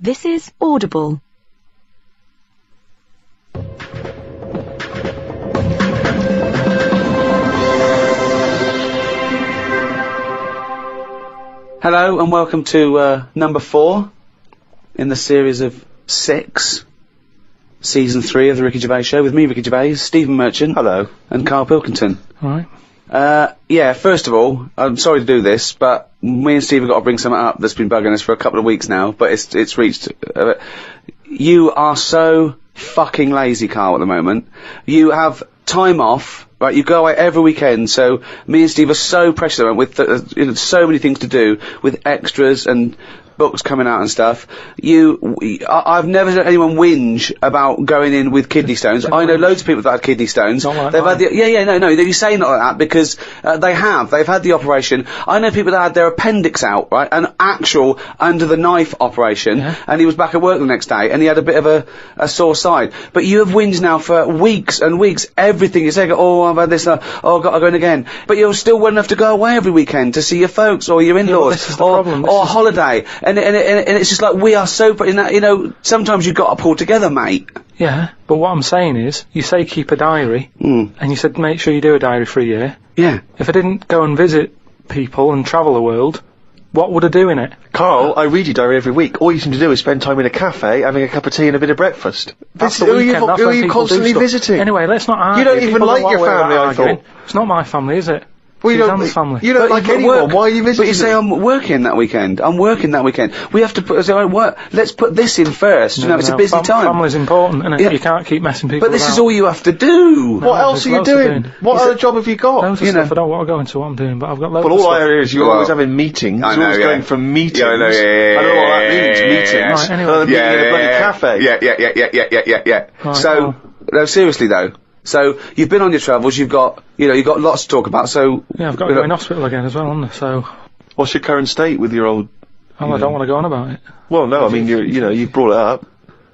This is Audible. Hello and welcome to number 4 in the series of 6, season 3 of the Ricky Gervais Show, with me, Ricky Gervais, Stephen Merchant, hello, and Karl Pilkington. Alright. Yeah, first of all, I'm sorry to do this, but me and Steve have got to bring something up that's been bugging us for a couple of weeks now, but it's reached... you are so fucking lazy, Karl, at the moment. You have time off... Right, you go away every weekend, so me and Steve are so precious at the moment with so many things to do, with extras and books coming out and stuff. I've never heard anyone whinge about going in with kidney stones. I know loads of people that had kidney stones. Not like They've mine. had no, you say not like that because they've had the operation. I know people that had their appendix out, right, an actual under the knife operation, and he was back at work the next day and he had a bit of a sore side. But you have whinged now for weeks and weeks, everything you say, oh, I've had this, oh, I've got to go in again. But you're still well enough to go away every weekend to see your folks or your in-laws, this is the problem. or a holiday. And it's just like, we are so, sometimes you've got to pull together, mate. Yeah, but what I'm saying is, you say keep a diary, and you said make sure you do a diary for a year. Yeah. If I didn't go and visit people and travel the world, what would I do in it? Carl, I read your diary every week. All you seem to do is spend time in a cafe, having a cup of tea and a bit of breakfast. That's the Who weekend, that's are when you people do constantly stuff. visiting? Anyway, let's not argue. You don't even People like walk your away without family, I arguing. thought. It's not my family, is it? Well, you Suzanne's family. You don't But like you anyone. work. Why are you visiting? But you say I'm working that weekend. I'm working that weekend. We have to put. Let's put this in first. It's a busy time. Family's important, isn't it? Yeah. You can't keep messing people But this about. is all you have to do. What else are you loads to doing? do. What other job have you got? Loads of you stuff. know. I don't want to go into what I'm doing, but I've got loads But of all stuff. I hear is you're always having meetings. I You're know, always yeah. going from meetings. Yeah, I know, yeah. I don't know what that means, meetings. Right, anyway. Another meeting in a bloody cafe. Yeah. Right, So, no, seriously though. So, you've been on your travels, you've got lots to talk about, so... Yeah, I've got to go in hospital again as well, haven't I? So... What's your current state with your old... Oh, I don't want to go on about it. Well, no, I mean, you've brought it up.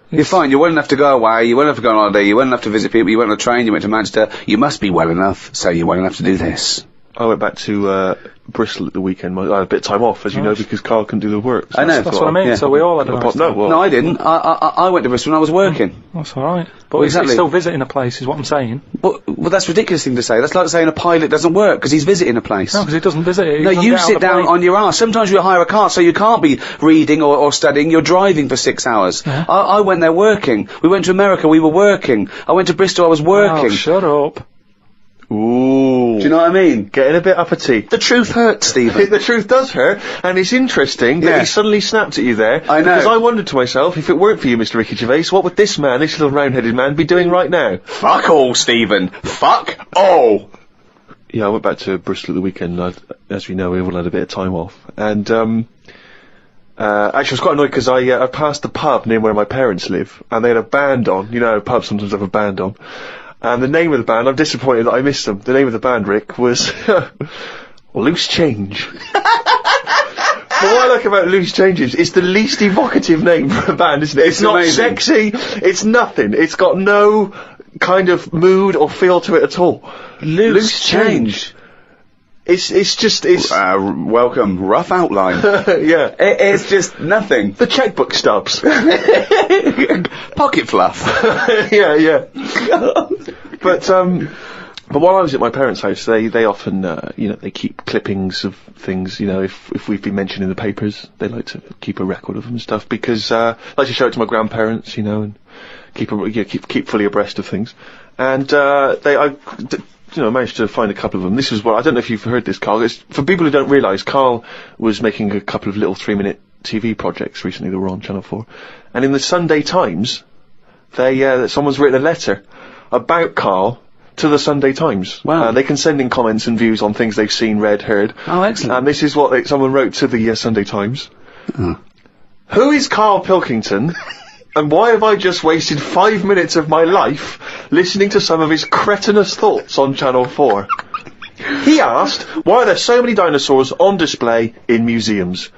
You're fine, you're well enough to go away, you're well enough to go on holiday, you're well enough to visit people, you went on a train, you went to Manchester, you must be well enough, so you're well enough to do this. I went back to Bristol at the weekend. I had a bit of time off, as you know, because Carl couldn't do the work. So I know. That's what I mean, yeah. so we all had a nice time. No, I didn't. I went to Bristol when I was working. That's alright. But Well, it's exactly. still visiting a place, is what I'm saying. Well, that's a ridiculous thing to say. That's like saying a pilot doesn't work because he's visiting a place. No, because he doesn't visit it. He No, doesn't you get out sit of the down plane. on your arse. Sometimes you hire a car, so you can't be reading or studying. You're driving for 6 hours. Yeah. I went there working. We went to America, we were working. I went to Bristol, I was working. Oh, shut up. Ooh. Do you know what I mean? Getting a bit uppity. The truth hurts, Stephen. The truth does hurt, and it's interesting that Yeah. he suddenly snapped at you there. I know. Because I wondered to myself, if it weren't for you, Mr. Ricky Gervais, what would this man, this little round-headed man, be doing right now? Fuck all, Stephen. Fuck all. Yeah, I went back to Bristol at the weekend, and as we know, we all had a bit of time off. And, actually, I was quite annoyed because I passed the pub near where my parents live, and they had a band on. You know, pubs sometimes have a band on. And the name of the band, I'm disappointed that I missed them. The name of the band, Rick, was Loose Change. But what I like about Loose Change is it's the least evocative name for a band, isn't it? It's not amazing. sexy, it's nothing. It's got no kind of mood or feel to it at all. Loose change. It's just, Welcome. Rough outline. yeah. It's just nothing. The checkbook stubs. Pocket fluff. yeah. But while I was at my parents' house, they often, they keep clippings of things, if we've been mentioned in the papers, they like to keep a record of them and stuff, because, I like to show it to my grandparents, and keep fully abreast of things. And, I managed to find a couple of them. This is what, I don't know if you've heard this, Carl. It's, for people who don't realise, Carl was making a couple of little 3-minute TV projects recently that were on Channel 4. And in the Sunday Times, someone's written a letter about Carl to the Sunday Times. Wow. They can send in comments and views on things they've seen, read, heard. Oh, excellent. And this is what someone wrote to the Sunday Times. Who is Karl Pilkington? And why have I just wasted 5 minutes of my life listening to some of his cretinous thoughts on Channel 4? He asked, why are there so many dinosaurs on display in museums?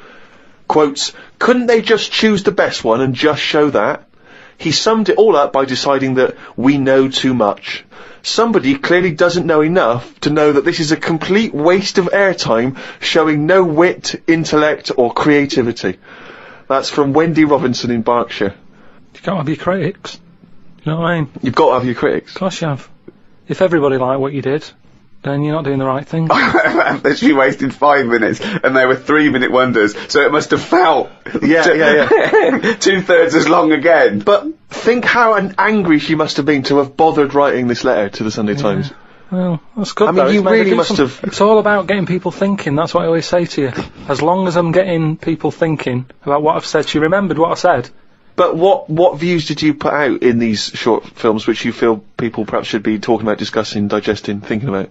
Quotes, couldn't they just choose the best one and just show that? He summed it all up by deciding that we know too much. Somebody clearly doesn't know enough to know that this is a complete waste of airtime, showing no wit, intellect or creativity. That's from Wendy Robinson in Berkshire. You can't have your critics. You know what I mean? You've got to have your critics. Of course you have. If everybody liked what you did, then you're not doing the right thing. She wasted 5 minutes, and they were 3-minute wonders, so it must have felt... Yeah. 2/3 as long again. But think how angry she must have been to have bothered writing this letter to the Sunday Times. Well, that's good. I mean, though. you It's made really a must difference. have- It's all about getting people thinking. That's what I always say to you. As long as I'm getting people thinking about what I've said, she remembered what I said. But what views did you put out in these short films which you feel people perhaps should be talking about, discussing, digesting, thinking about?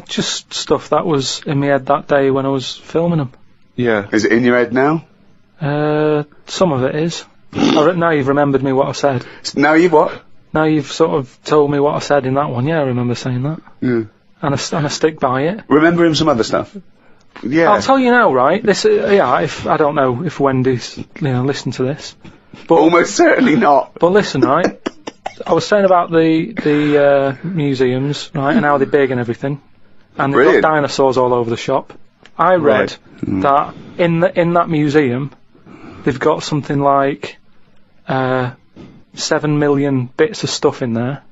Just stuff that was in my head that day when I was filming them. Yeah. Is it in your head now? Some of it is. Now you've remembered me what I said. Now you what? Now you've sort of told me what I said in that one. Yeah, I remember saying that. Yeah. And I stick by it. Remember him some other stuff? Yeah. I'll tell you now, right? This, if I don't know if Wendy's, listen to this, but Almost certainly not. But listen, right? I was saying about the museums, right, and how they're big and everything, and they've Brilliant. got dinosaurs all over the shop. I read that in that museum, they've got something like 7 million bits of stuff in there,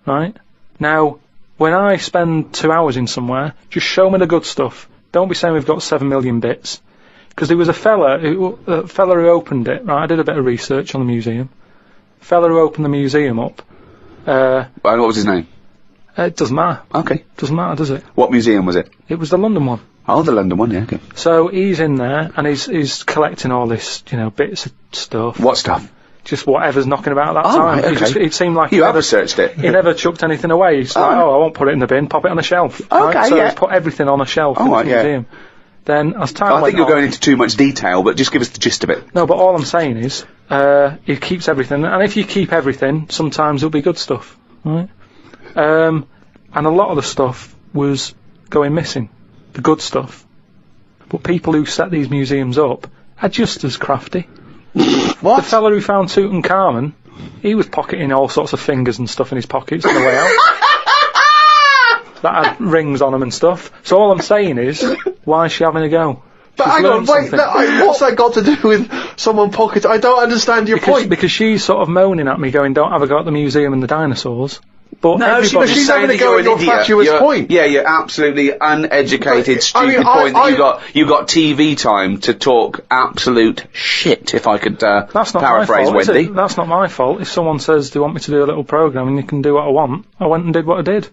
right? Now, when I spend 2 hours in somewhere, just show me the good stuff. Don't be saying we've got 7 million bits. Because there was a fella who opened it, right? I did a bit of research on the museum. Fella who opened the museum up. And what was his name? It doesn't matter. Okay. Doesn't matter, does it? What museum was it? It was the London one. Oh, the London one, yeah, okay. So he's in there and he's collecting all this, bits of stuff. What stuff? Just whatever's knocking about at that Oh, time. right, okay. It seemed like You have researched it. he never chucked anything away. He's like, I won't put it in the bin, pop it on a shelf. Okay, So yeah. he's put everything on a shelf in right, the yeah. museum. Then, as time I went think you're on, going into too much detail, but just give us the gist of it. No, but all I'm saying is, he keeps everything, and if you keep everything, sometimes it'll be good stuff, right? And a lot of the stuff was going missing, the good stuff. But people who set these museums up are just as crafty. What? The fella who found Tutankhamun, he was pocketing all sorts of fingers and stuff in his pockets on the way out. That had rings on them and stuff. So all I'm saying is, why is she having a go? But She's hang on, learned wait, something. what's that got to do with someone pocket? I don't understand your point. Because she's sort of moaning at me, going, "Don't have a go at the museum and the dinosaurs." But No, everybody, she's having a go at your fatuous point. Yeah, you're absolutely uneducated, But, stupid point that you got TV time to talk absolute shit, if I could that's not paraphrase my fault, is Wendy. it? That's not my fault. If someone says they want me to do a little programme and you can do what I want, I went and did what I did.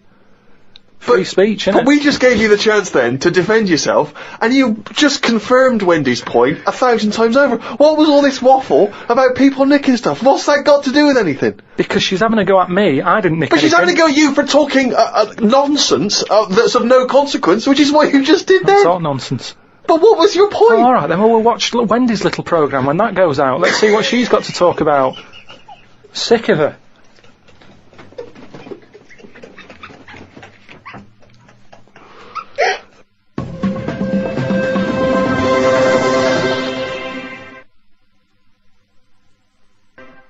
Free speech, innit? But we just gave you the chance then to defend yourself, and you just confirmed Wendy's point 1,000 times over. What was all this waffle about people nicking stuff? What's that got to do with anything? Because she's having a go at me. I didn't nick But she's anything. having to go at you for talking nonsense that's of no consequence, which is what you just did That's then. all nonsense. But what was your point? All right, then we'll watch Wendy's little programme when that goes out. Let's see what she's got to talk about. Sick of her.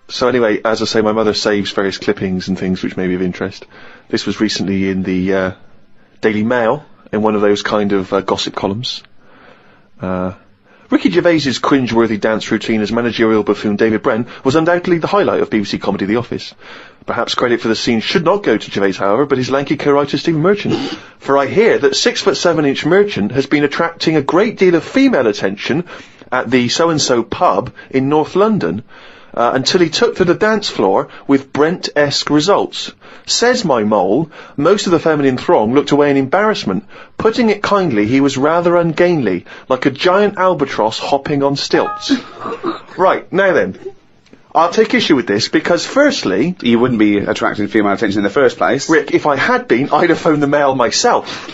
So anyway, as I say, my mother saves various clippings and things which may be of interest. This was recently in the Daily Mail, in one of those kind of gossip columns. Ricky Gervais's cringe-worthy dance routine as managerial buffoon David Brent was undoubtedly the highlight of BBC comedy The Office. Perhaps credit for the scene should not go to Gervais, however, but his lanky co-writer Stephen Merchant. For I hear that 6'7" Merchant has been attracting a great deal of female attention at the so-and-so pub in North London, until he took to the dance floor with Brent-esque results. Says my mole, most of the feminine throng looked away in embarrassment. Putting it kindly, he was rather ungainly, like a giant albatross hopping on stilts. Right, now then, I'll take issue with this, because firstly, You wouldn't be attracting female attention in the first place. Rick, if I had been, I'd have phoned the Mail myself.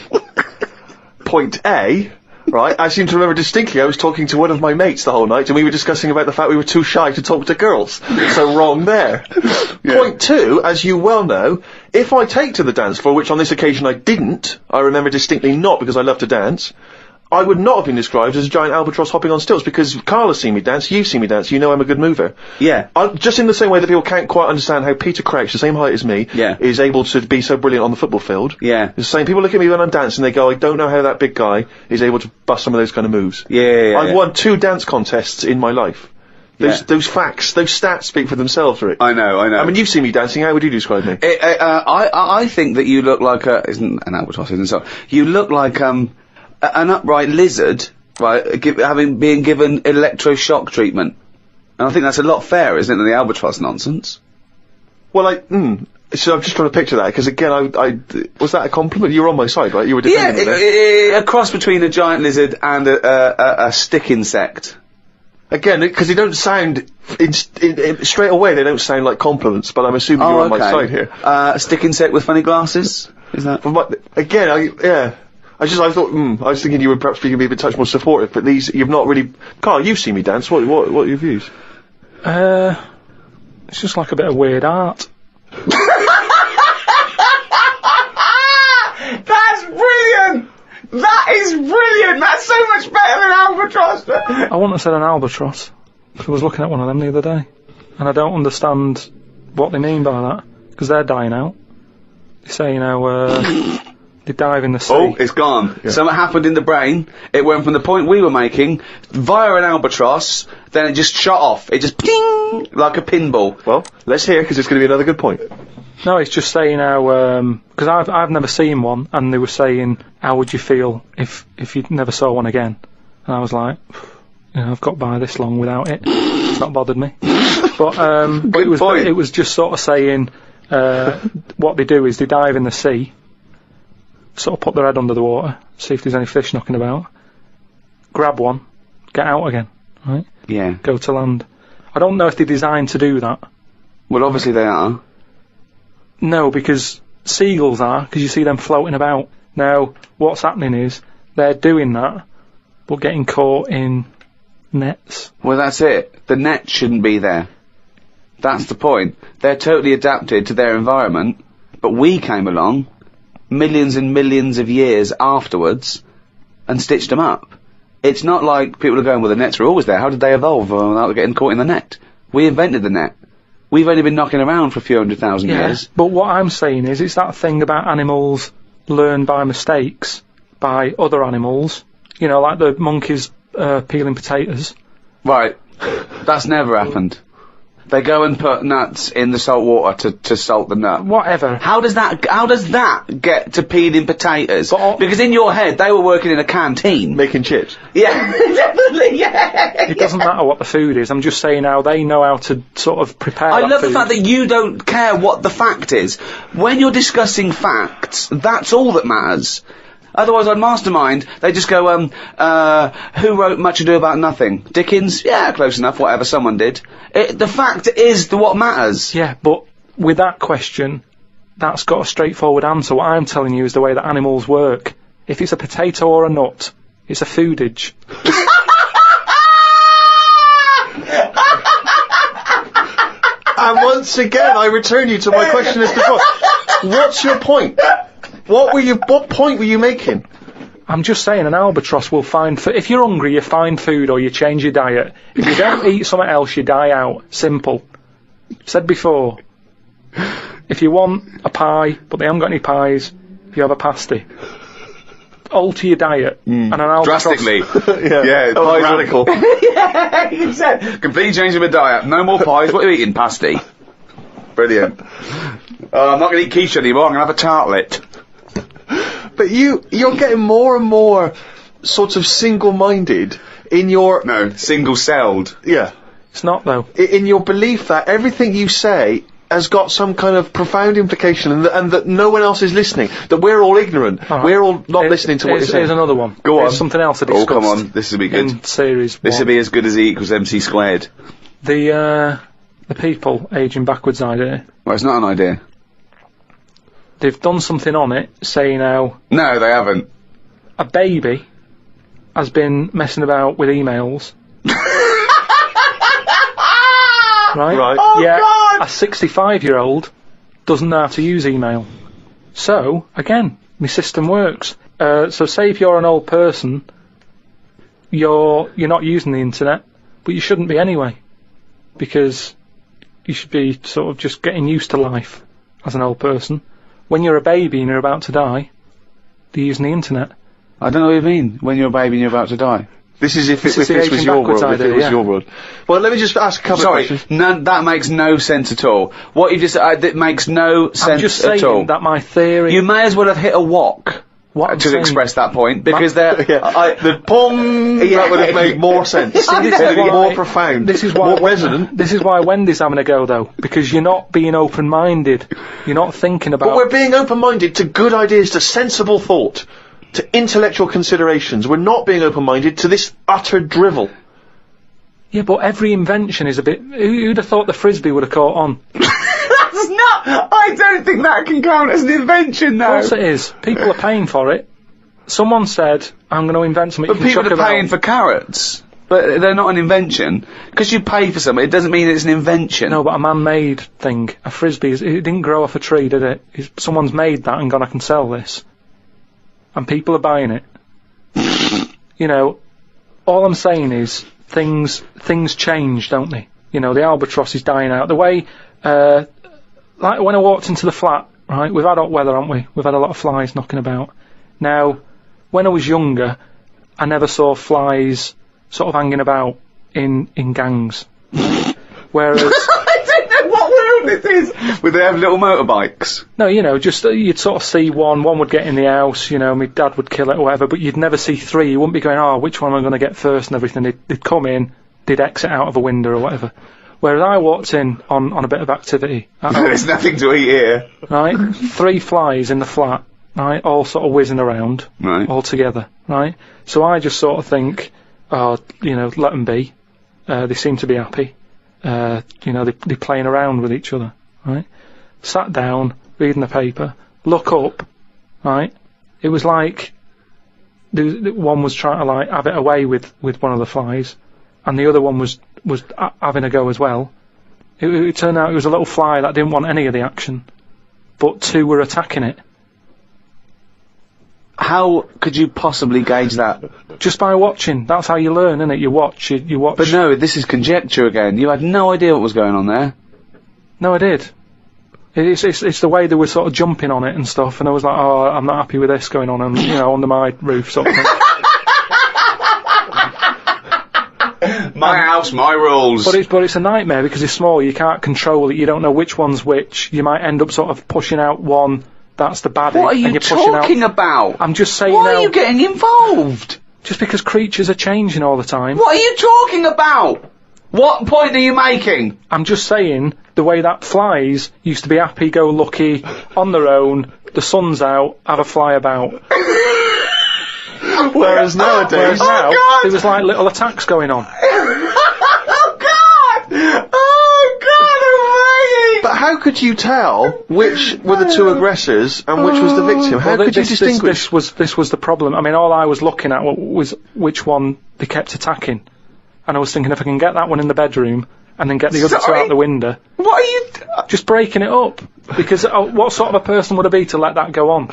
Point A, right, I seem to remember distinctly I was talking to one of my mates the whole night and we were discussing about the fact we were too shy to talk to girls. So wrong there. Point 2, as you well know, if I take to the dance floor, which on this occasion I didn't, I remember distinctly not because I love to dance, I would not have been described as a giant albatross hopping on stilts, because Karl has seen me dance, you've seen me dance, you know I'm a good mover. Yeah. Just in the same way that people can't quite understand how Peter Crouch, the same height as me, is able to be so brilliant on the football field. Yeah. It's the same, people look at me when I'm dancing, they go, I don't know how that big guy is able to bust some of those kind of moves. I've won 2 dance contests in my life. Those facts, those stats speak for themselves, Rick. I know. I mean, you've seen me dancing, how would you describe me? I think that you look like isn't an albatross, isn't it? So, you look like, an upright lizard, right, being given electroshock treatment. And I think that's a lot fairer, isn't it, than the albatross nonsense? Well, so I'm just trying to picture that, because again, was that a compliment? You were on my side, right? You were defending me. A cross between a giant lizard and a stick insect. Again, because they don't sound, straight away they don't sound like compliments, but I'm assuming you're on my side here. A stick insect with funny glasses? Is that? I thought, I was thinking you were perhaps being a bit touch more supportive, but you've not really... Karl, you've seen me dance, what are your views? It's just like a bit of weird art. That's brilliant! That is brilliant! That's so much better than albatross! I wouldn't have said an albatross. I was looking at one of them the other day, and I don't understand what they mean by that, because they're dying out. They say, they dive in the sea. Oh, it's gone. Yeah. Something happened in the brain. It went from the point we were making via an albatross, then it just shot off. It just ping like a pinball. Well, let's hear, because it's going to be another good point. No, it's just saying how, because I've never seen one, and they were saying, how would you feel if you never saw one again? And I was like, I've got by this long without it. It's not bothered me. But it was just sort of saying, what they do is they dive in the sea, sort of put their head under the water, see if there's any fish knocking about, grab one, get out again, right? Yeah. Go to land. I don't know if they're designed to do that. Well, obviously they are. No, because seagulls are, because you see them floating about. Now, what's happening is, they're doing that, but getting caught in nets. Well, that's it. The net shouldn't be there. That's the point. They're totally adapted to their environment, but we came along, millions and millions of years afterwards, and stitched them up. It's not like people are going, well, the nets were always there. How did they evolve without getting caught in the net? We invented the net. We've only been knocking around for a few 100,000 years. But what I'm saying is, it's that thing about animals learn by mistakes by other animals. Like the monkeys peeling potatoes. Right. That's never happened. They go and put nuts in the salt water to salt the nut. Whatever. How does that get to peeling potatoes? Because in your head, they were working in a canteen. Making chips. Yeah, definitely, yeah. It doesn't matter what the food is, I'm just saying how they know how to sort of prepare I love food. the fact that you don't care what the fact is. When you're discussing facts, that's all that matters. Otherwise, on Mastermind, they just go, who wrote Much Ado About Nothing? Dickens? Yeah, close enough, whatever, someone did. The fact is what matters. Yeah, but with that question, that's got a straightforward answer. What I'm telling you is the way that animals work. If it's a potato or a nut, it's a foodage. And once again, I return you to my question as before. What's your point? What point were you making? I'm just saying an albatross will find if you're hungry, you find food or you change your diet. If you don't eat something else, you die out. Simple. Said before. If you want a pie, but they haven't got any pies, you have a pasty. Alter your diet. And an albatross... Drastically. Yeah, radical. Yeah, you said, completely changing my diet. No more pies, what are you eating? Pasty. Brilliant. I'm not going to eat quiche anymore, I'm going to have a tartlet. But you're getting more and more sort of single-minded in your... No, single-celled. Yeah. It's not, though. In your belief that everything you say has got some kind of profound implication and that no one else is listening, that we're all ignorant, we're all not listening to what you're saying. Here's another one. Go on. Something else to discuss. Oh, come on, this will be good. In series This one. will be as good as E equals MC squared. The people ageing backwards idea. Well, it's not an idea. They've done something on it, saying how... No, they haven't. A baby has been messing about with emails. Right? Oh, yeah, God! A 65-year-old doesn't know how to use email. So, again, my system works. So say if you're an old person you're not using the internet, but you shouldn't be anyway, because you should be sort of just getting used to life as an old person. When you're a baby and you're about to die, they're using the internet. I don't know what you mean, when you're a baby and you're about to die. This is if This it is the was aging your world. backwards If it idea, was yeah. your world. Well, let me just ask a couple of questions. That makes no sense at all. What you just, that makes no sense I'm just at all. saying that my theory... You may as well have hit a wok What I'm to saying- express that point, because they're... The pong that would have made more sense. this is why- more profound. This is why more resonant. This is why Wendy's having a go, though, because you're not being open-minded. You're not thinking about... But we're being open-minded to good ideas, to sensible thought, to intellectual considerations. We're not being open-minded to this utter drivel. Yeah, but every invention is a bit... Who'd have thought the Frisbee would have caught on? That's not... I don't think that can count as an invention, Of though. course it is. People are paying for it. Someone said, I'm going to invent something But you can people chuck are paying about. for carrots. But they're not an invention. Because you pay for something, it doesn't mean it's an invention. No, but a man-made thing. A Frisbee, it didn't grow off a tree, did it? Someone's made that and gone, I can sell this. And people are buying it. You know, all I'm saying is things change, don't they? You know, the albatross is dying out. The way, like when I walked into the flat, right, we've had hot weather, haven't we? We've had a lot of flies knocking about. Now, when I was younger, I never saw flies sort of hanging about in gangs. Whereas... I don't know what world this is. Would they have little motorbikes? No, you know, just you'd sort of see one would get in the house, you know, my dad would kill it or whatever, but you'd never see three. You wouldn't be going, oh, which one am I going to get first and everything. They'd come in, they'd exit out of a window or whatever. Whereas I walked in on a bit of activity. There's nothing to eat here. Right? 3 flies in the flat, right? All sort of whizzing around. Right. All together, right? So I just sort of think, oh, you know, let them be. They seem to be happy. You know, they're playing around with each other, right? Sat down, reading the paper, look up, right? It was like one was trying to like have it away with one of the flies, and the other one was having a go as well. It turned out it was a little fly that didn't want any of the action, but 2 were attacking it. How could you possibly gauge that? Just by watching. That's how you learn, isn't it? You watch. You watch. But no, this is conjecture again. You had no idea what was going on there. No, I did. It's the way they were sort of jumping on it and stuff, and I was like, oh, I'm not happy with this going on, and you know, under my roof sort of thing. My house, my rules. But it's a nightmare because it's small. You can't control it. You don't know which one's which. You might end up sort of pushing out one. That's the baddie. What are you and you're pushing talking out, about? I'm just saying. Why now, are you getting involved? just because creatures are changing all the time. What are you talking about? What point are you making? I'm just saying the way that flies used to be happy-go-lucky on their own. The sun's out, have a fly about. Whereas nowadays... Now God! there was like little attacks going on. Oh God! Oh God! Almighty! But how could you tell which were the 2 aggressors and which was the victim? How Well, could you distinguish? This was the problem. I mean, all I was looking at was which one they kept attacking, and I was thinking if I can get that one in the bedroom and then get the other 2 Sorry? out the window, What are you? just breaking it up. Because what sort of a person would I be to let that go on?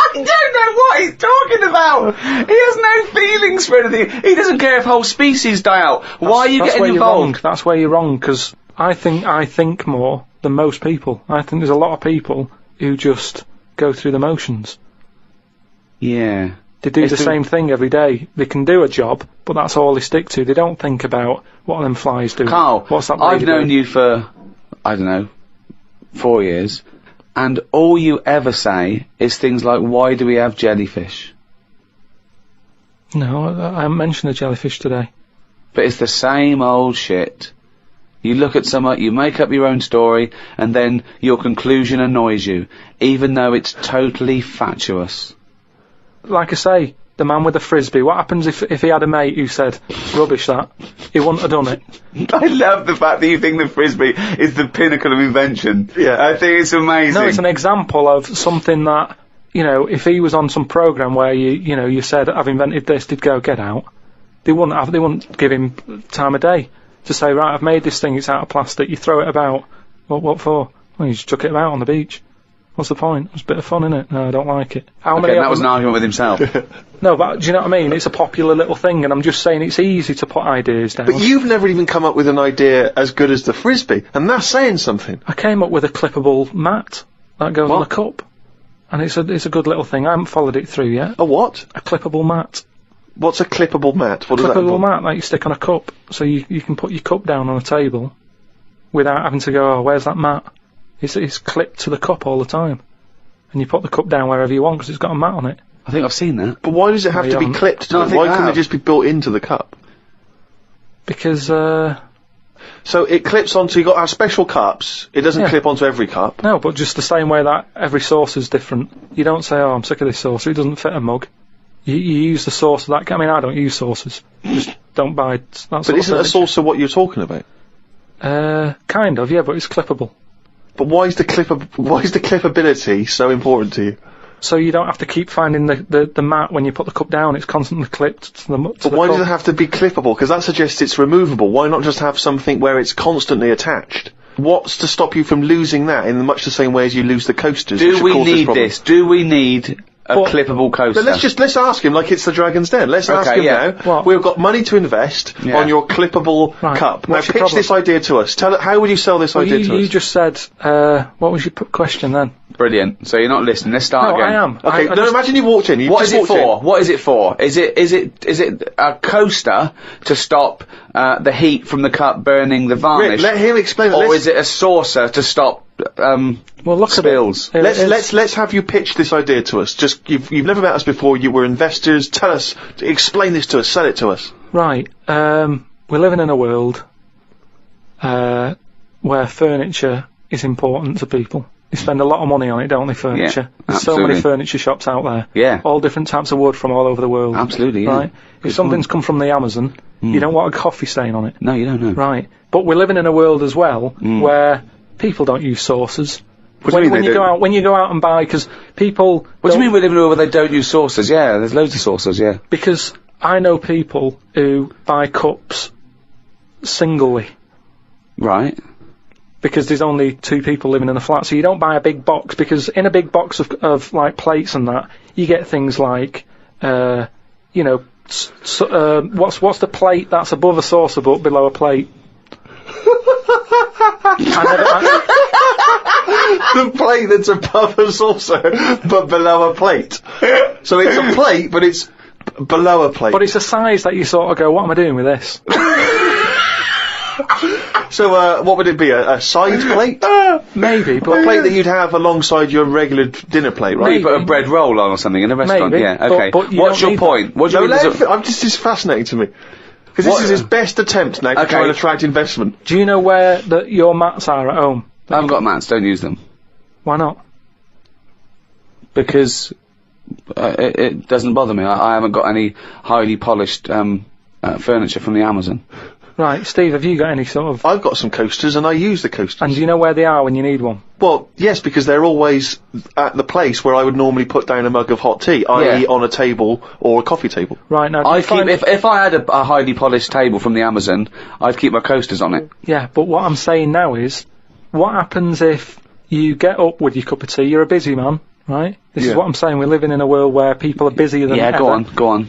I don't know what he's talking about. He has no feelings for anything. He doesn't care if whole species die out. Why are you That's getting where involved? You're wrong. That's where you're wrong. Because I think more than most people. I think there's a lot of people who just go through the motions. Yeah. They do the same thing every day. They can do a job, but that's all they stick to. They don't think about what are them flies do. Carl, What's that I've lady known doing? you for, I don't know, 4 years, and all you ever say is things like, why do we have jellyfish? No, I haven't mentioned the jellyfish today. But it's the same old shit. You look at something, you make up your own story, and then your conclusion annoys you, even though it's totally fatuous. Like I say, the man with the frisbee. What happens if he had a mate who said, rubbish that? He wouldn't have done it. I love the fact that you think the frisbee is the pinnacle of invention. Yeah. I think it's amazing. No, it's an example of something that, you know, if he was on some programme where you said, I've invented this, he'd go, get out. They wouldn't give him time of day to say, right, I've made this thing, it's out of plastic, you throw it about. What for? Well, you just chuck it about on the beach. What's the point? It's a bit of fun, innit? No, I don't like it. How Okay, many that of was an them- argument with himself. No, but do you know what I mean? It's a popular little thing, and I'm just saying it's easy to put ideas down. But you've never even come up with an idea as good as the frisbee, and that's saying something. I came up with a clippable mat that goes on a cup, and it's a good little thing. I haven't followed it through yet. A what? A clippable mat. What's a clippable mat? What does that Clippable involve? mat that you stick on a cup, so you can put your cup down on a table without having to go, oh, where's that mat? It's clipped to the cup all the time, and you put the cup down wherever you want because it's got a mat on it. I think I've seen that. But why does it have No, to you be haven't. clipped to No, I it? think Why I couldn't it have. just be built into the cup? Because So it clips onto, you've got our special cups, it doesn't Yeah. clip onto every cup. no, but just the same way that every saucer's different. You don't say, oh, I'm sick of this saucer, it doesn't fit a mug. You use the saucer that. I mean, I don't use saucers. Just don't buy that sort But of isn't a furniture. saucer what you're talking about? Kind of, yeah, but it's clippable. But why is the clippability so important to you? So you don't have to keep finding the mat when you put the cup down. It's constantly clipped to the But the why cup. does it have to be clippable? Because that suggests it's removable. Why not just have something where it's constantly attached? What's to stop you from losing that in much the same way as you lose the coasters? which Do have we caused need problem? this? Do we need a What? clippable coaster? But let's ask him like it's the Dragon's Den. Let's ask Okay, him yeah. now. What? We've got money to invest Yeah. on your clippable Right. cup. Now What's your pitch problem? this idea to us. How would you sell this Well, idea you, to us? you just said, what was your question then? Brilliant. So you're not listening. Let's start No, again. I am. Okay, I no, just- imagine you walked in. You What just is it walked for? in. What is it for? Is it a coaster to stop the heat from the cup burning the varnish? Rick, let him explain it. Or Let's- is it a saucer to stop Well, look spills? at it. Let's have you pitch this idea to us. Just you've never met us before. You were investors. Tell us, explain this to us. Sell it to us. Right. We're living in a world where furniture is important to people. They spend a lot of money on it, don't they, furniture? Yeah, There's so many absolutely. furniture shops out there. Yeah. All different types of wood from all over the world. Absolutely, yeah. Right? Good If something's come from the Amazon, you don't want a coffee stain on it. No, you don't know. Right. But we're living in a world as well where people don't use saucers. What do you mean when they you go don't? out, when you go out and buy, because people. What do you mean we live in a world where they don't use saucers? Yeah, there's loads of saucers, yeah. Because I know people who buy cups singly. Right. Because there's only two people living in a flat, so you don't buy a big box, because in a big box of like plates and that, you get things like, you know, what's the plate that's above a saucer but below a plate? The plate that's above a saucer, but below a plate. So it's a plate, but it's below a plate. But it's a size that you sort of go, what am I doing with this? So, what would it be? A side plate? Maybe, A but plate that you'd have alongside your regular dinner plate, right? You put a bread roll on or something in a restaurant, Maybe, yeah, but- okay. but you What's don't your need point? What do No, you mean let there's him this is fascinating to me. Because this What- is his best attempt now to Okay. try and attract investment. do you know where your mats are at home? I haven't got mats, don't use them. Why not? Because it doesn't bother me. I haven't got any highly polished furniture from the Amazon. Right, Steve, have you got any sort of... I've got some coasters and I use the coasters. And do you know where they are when you need one? Well, yes, because they're always at the place where I would normally put down a mug of hot tea, i.e. Yeah. on a table or a coffee table. Right, now, do I you keep find... if I had a highly polished table from the Amazon, I'd keep my coasters on it. Yeah, but what I'm saying now is, what happens if you get up with your cup of tea, you're a busy man, right? This Yeah. is what I'm saying, we're living in a world where people are busier than Yeah, ever. go on.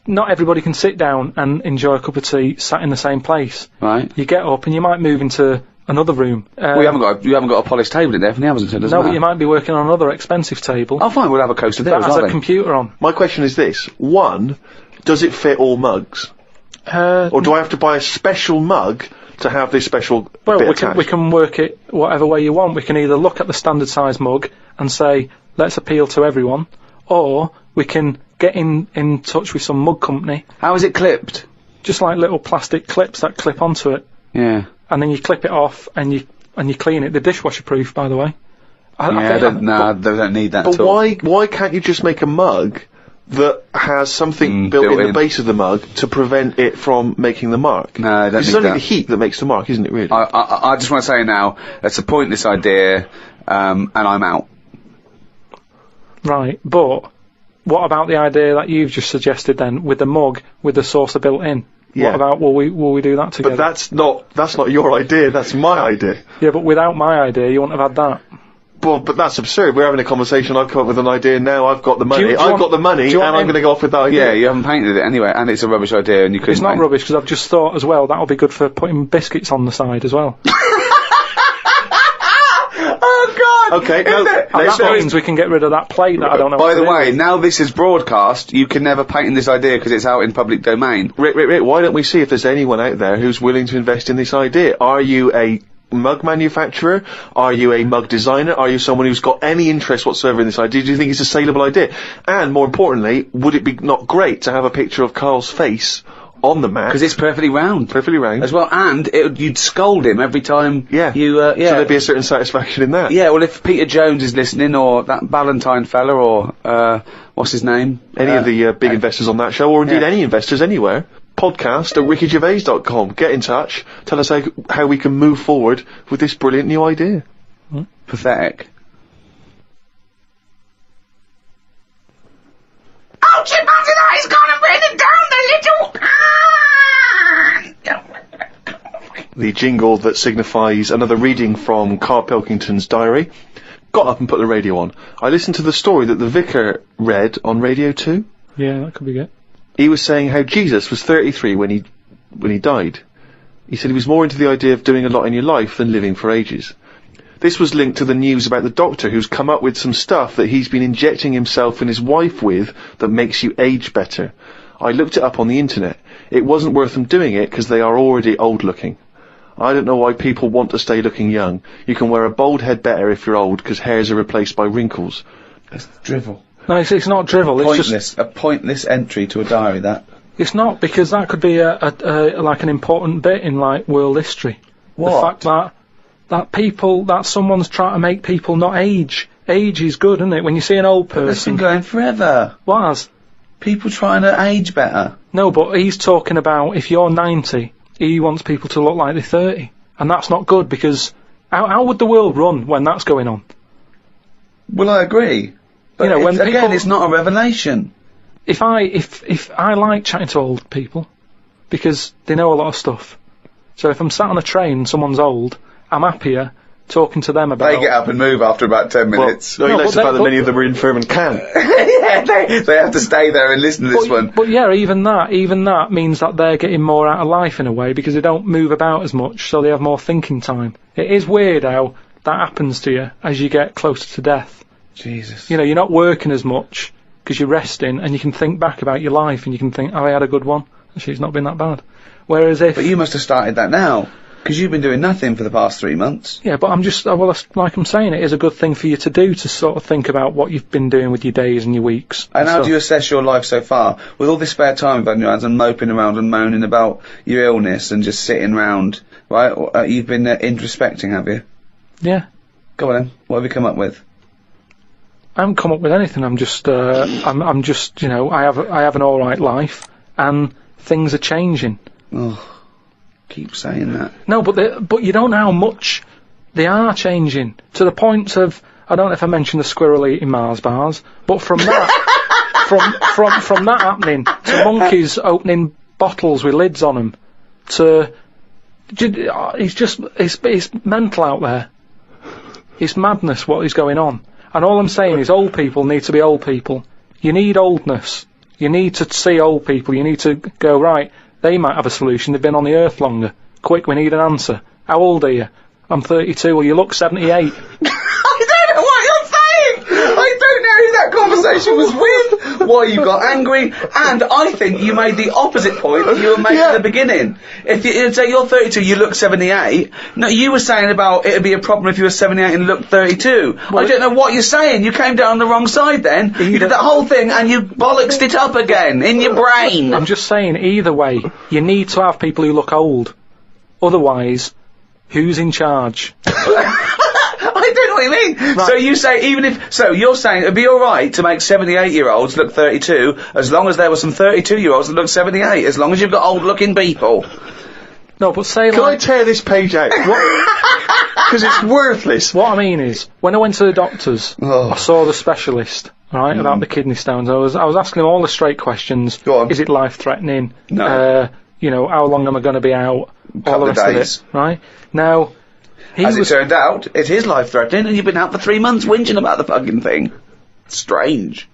Not everybody can sit down and enjoy a cup of tea sat in the same place. Right. You get up and you might move into another room. You haven't got a polished table in there from the Amazon, so it doesn't No, matter. but you might be working on another expensive table Oh, fine, we'll have a coaster there that as has well a then. computer on. My question is this. One, does it fit all mugs? Or do I have to buy a special mug to have this special Well, bit we can, attached? we can work it whatever way you want. We can either look at the standard size mug and say, let's appeal to everyone, or we can get in touch with some mug company, How is it clipped? just like little plastic clips that clip onto it, Yeah. and then you clip it off and you clean it. They're dishwasher proof, by the way. They don't need that But at all. why can't you just make a mug that has something built in the base of the mug to prevent it from making the mark? No, I don't It's need only that. the heat that makes the mark, isn't it, really? I just want to say now, it's a pointless idea, and I'm out. Right, but what about the idea that you've just suggested then, with the mug with the saucer built in? Yeah. What about will we do that together? But that's not your idea, that's my idea. Yeah, but without my idea, you wouldn't have had that. Well, but that's absurd. We're having a conversation. I've come up with an idea. Now I've got the money. I've got the money, and I'm going to go off with that idea. Yeah, you haven't painted it anyway, and it's a rubbish idea, and you couldn't. It's not rubbish, because I've just thought as well that'll be good for putting biscuits on the side as well. Oh God! Okay, And that means we can get rid of that plate that I don't know. By the way, now this is broadcast, you can never patent this idea because it's out in public domain. Rick, why don't we see if there's anyone out there who's willing to invest in this idea? Are you a mug manufacturer? Are you a mug designer? Are you someone who's got any interest whatsoever in this idea? Do you think it's a saleable idea? And more importantly, would it be not great to have a picture of Karl's face on the mat? Because it's perfectly round. Perfectly round. As well, and you'd scold him every time Yeah. you, So there'd be a certain satisfaction in that. Yeah, well, if Peter Jones is listening, or that Ballantyne fella, or, what's his name? Any of the big investors on that show, or indeed Yeah. any investors anywhere, podcast@rickygervais.com. Get in touch. Tell us how we can move forward with this brilliant new idea. Pathetic. Oh, chimpanzee, that is gone and bringing down the little... The jingle that signifies another reading from Karl Pilkington's diary. Got up and put the radio on. I listened to the story that the vicar read on Radio 2. Yeah, that could be good. He was saying how Jesus was 33 when he died. He said he was more into the idea of doing a lot in your life than living for ages. This was linked to the news about the doctor who's come up with some stuff that he's been injecting himself and his wife with that makes you age better. I looked it up on the internet. It wasn't worth them doing it because they are already old looking. I don't know why people want to stay looking young. You can wear a bald head better if you're old because hairs are replaced by wrinkles. That's drivel. No, it's not drivel. It's Pointless. just A pointless entry to a diary, that. it's not, because that could be a like an important bit in like world history. What? The fact that someone's trying to make people not age. Age is good, isn't it? When you see an old That's been person. going forever. Was People trying to age better. no, but he's talking about if you're 90, he wants people to look like they're 30, and that's not good because how would the world run when that's going on? Well, I agree. But You know, when again, people- it's not a revelation. If I like chatting to old people because they know a lot of stuff. So if I'm sat on a train and someone's old, I'm happier talking to them about. They get up and move after about 10 minutes. Well, No, he likes but the fact they- that many of them are infirm and can't. Yeah, they have to stay there and listen to this one. But yeah, even that means that they're getting more out of life in a way because they don't move about as much, so they have more thinking time. It is weird how that happens to you as you get closer to death. Jesus. You know, you're not working as much because you're resting, and you can think back about your life, and you can think, oh, I had a good one. Actually, it's not been that bad. Whereas if... But you must have started that now, because you've been doing nothing for the past 3 months. Yeah, but I'm just, well, like I'm saying, it is a good thing for you to do, to sort of think about what you've been doing with your days and your weeks. And how stuff. do you assess your life so far? With all this spare time you've had on your hands and moping around and moaning about your illness and just sitting round, right? You've been introspecting, have you? Yeah. Go on then. What have you come up with? I haven't come up with anything. I'm just, I'm just, you know, I have an all right life, and things are changing. Oh, keep saying that. No, but you don't know how much they are changing to the point of, I don't know if I mentioned the squirrel eating Mars bars, but from that, from that happening to monkeys opening bottles with lids on them, to it's mental out there. It's madness what is going on. And all I'm saying is old people need to be old people. You need oldness. You need to see old people. You need to go, right, they might have a solution. They've been on the earth longer. Quick, we need an answer. How old are you? I'm 32. Well, you look 78. I don't know what you're saying! I don't know who that conversation was with, why you got angry, and I think you made the opposite point that you were making at the beginning. If you say you're 32, you look 78, no, you were saying about it'd be a problem if you were 78 and looked 32. Well, I don't know what you're saying, you came down the wrong side then, you did that whole thing and you bollocksed it up again, in your brain. I'm just saying, either way, you need to have people who look old. Otherwise, who's in charge? I don't know what you mean. Right. So you say you're saying it'd be alright to make 78-year-olds look 32, as long as there were some 32-year-olds that look 78, as long as you've got old-looking people. No, but say Can I tear this page out? Because it's worthless. What I mean is, when I went to the doctors, Oh. I saw the specialist, right, about the kidney stones. I was asking him all the straight questions. Go on. Is it life-threatening? No. You know, how long am I going to be out? All Couple the of rest days. of it, right? Now, As it turned out, it is life-threatening, and you've been out for 3 months whinging about the fucking thing. Strange.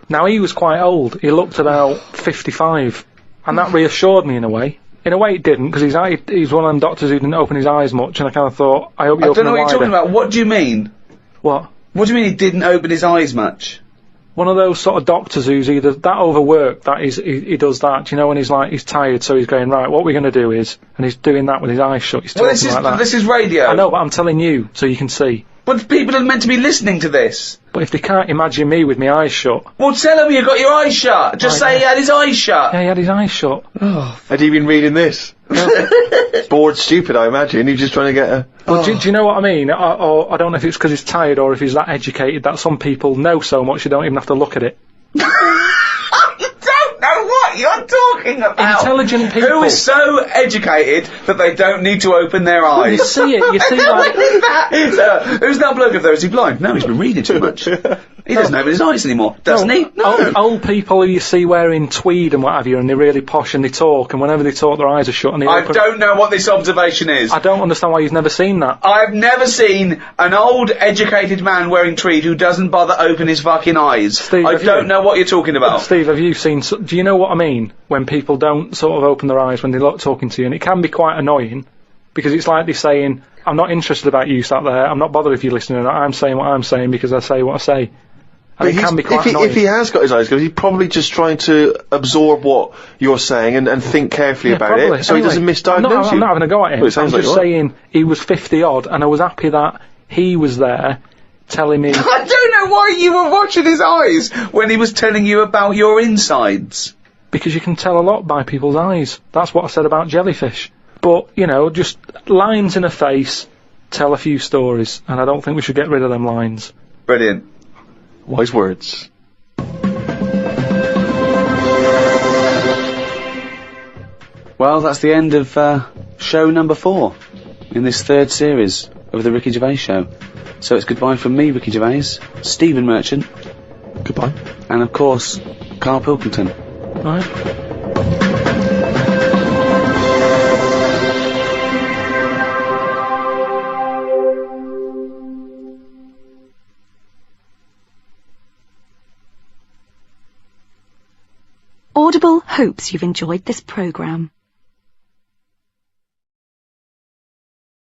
Now, he was quite old. He looked about 55, and that reassured me in a way. In a way it didn't, because he's one of them doctors who didn't open his eyes much, and I kind of thought, I hope you open them wider. I don't know what you're talking about. What do you mean? What? What do you mean he didn't open his eyes much? One of those sort of doctors who's either that overworked, that he does that, you know, when he's tired, so he's going, right, what we're going to do is, and he's doing that with his eyes shut, he's talking like that. This is radio. I know, but I'm telling you, so you can see. But people are meant to be listening to this. But if they can't imagine me with my eyes shut... Well, tell him you got your eyes shut. Just say he had his eyes shut. Yeah, he had his eyes shut. Oh. Had he been reading this? Bored stupid, I imagine. He's just trying to get a... Well, do you know what I mean? Or I don't know if it's because he's tired or if he's that educated that some people know so much you don't even have to look at it. You don't know what you're talking about. Intelligent people. Who is so educated that they don't need to open their eyes? You see it. You see like... Who's that bloke over there? Is he blind? No, he's been reading too much. He doesn't open his eyes anymore, doesn't he? No. Old people who you see wearing tweed and what have you, and they're really posh and they talk, and whenever they talk their eyes are shut and they open... I don't know what this observation is. I don't understand why you've never seen that. I've never seen an old, educated man wearing tweed who doesn't bother open his fucking eyes. Steve, I don't know what you're talking about. Steve, have you seen... Do you know what I mean? When people don't sort of open their eyes when they look talking to you, and it can be quite annoying, because it's like they're saying, I'm not interested about you sat there, I'm not bothered if you're listening or not, I'm saying what I'm saying because I say what I say. And it can be quite annoying. If he has got his eyes closed, he's probably just trying to absorb what you're saying and think carefully about probably. it, so he doesn't misdiagnose you. I'm not having a go at him. Well, it sounds I'm like just saying he was 50 odd, and I was happy that he was there telling me... I don't know why you were watching his eyes when he was telling you about your insides. Because you can tell a lot by people's eyes. That's what I said about jellyfish. But, you know, just lines in a face tell a few stories, and I don't think we should get rid of them lines. Brilliant. Wise words. Well, that's the end of show number 4 in this 3rd series of the Ricky Gervais Show. So it's goodbye from me, Ricky Gervais, Stephen Merchant. Goodbye. And, of course, Karl Pilkington. Right. Audible hopes you've enjoyed this programme.